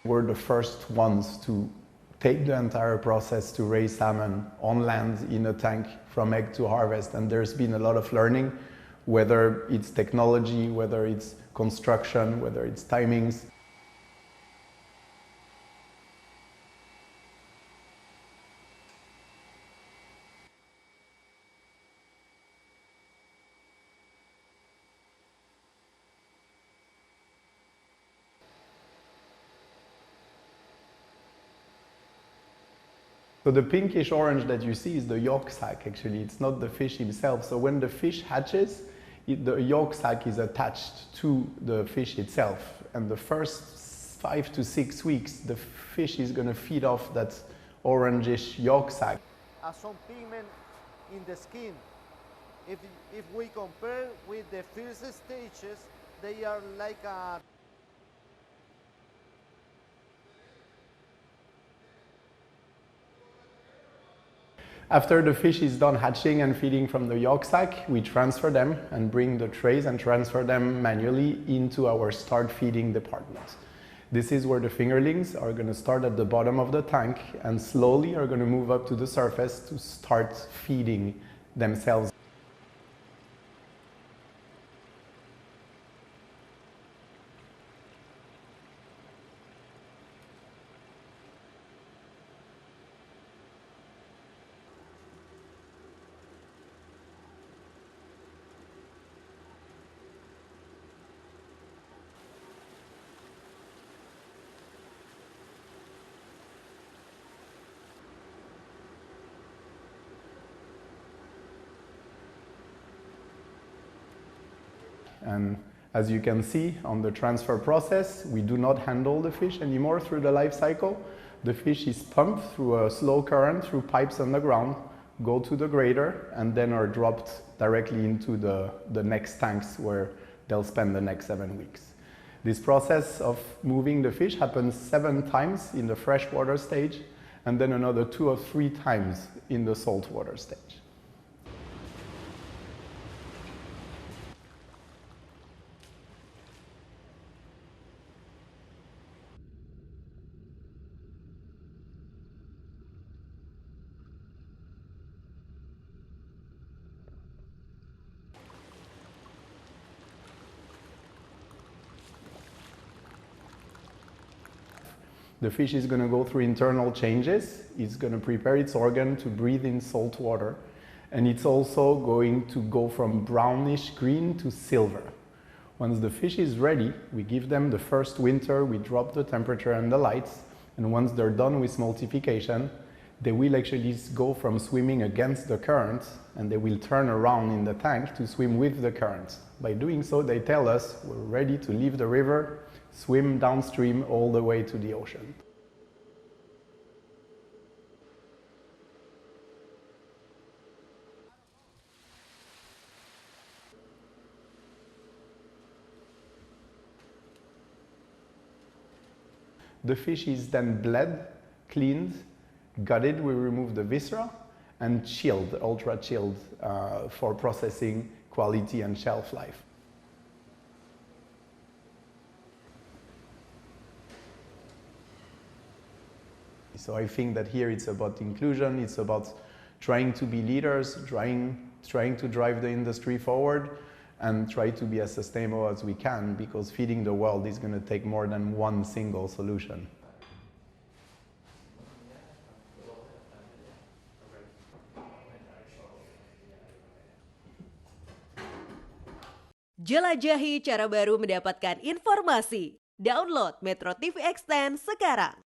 We're the first ones to take the entire process to raise salmon on land in a tank from egg to harvest. And there's been a lot of learning, whether it's technology, whether it's construction, whether it's timings. So the pinkish orange that you see is the yolk sac, actually. It's not the fish himself. So when the fish hatches, the yolk sac is attached to the fish itself. And the first 5 to 6 weeks, the fish is going to feed off that orangish yolk sac. Some pigment in the skin. If we compare with the first stages, they are like a... After the fish is done hatching and feeding from the yolk sac, we transfer them and bring the trays and transfer them manually into our start feeding department. This is where the fingerlings are going to start at the bottom of the tank and slowly are going to move up to the surface to start feeding themselves. And as you can see on the transfer process, we do not handle the fish anymore through the life cycle. The fish is pumped through a slow current through pipes underground, go to the grader, and then are dropped directly into the next tanks where they'll spend the next 7 weeks. This process of moving the fish happens 7 times in the freshwater stage, and then another 2 or 3 times in the saltwater stage. The fish is going to go through internal changes. It's going to prepare its organ to breathe in salt water. And it's also going to go from brownish green to silver. Once the fish is ready, we give them the first winter, we drop the temperature and the lights. And once they're done with smoltification, they will actually go from swimming against the current and they will turn around in the tank to swim with the current. By doing so, they tell us we're ready to leave the river, swim downstream all the way to the ocean. The fish is then bled, cleaned, gutted, we remove the viscera, and chilled, ultra chilled, for processing, quality and shelf life. So I think that here it's about inclusion, it's about trying to be leaders, trying to drive the industry forward and try to be as sustainable as we can, because feeding the world is going to take more than one single solution. Jelajahi cara baru mendapatkan informasi. Download MetroTV Extend sekarang.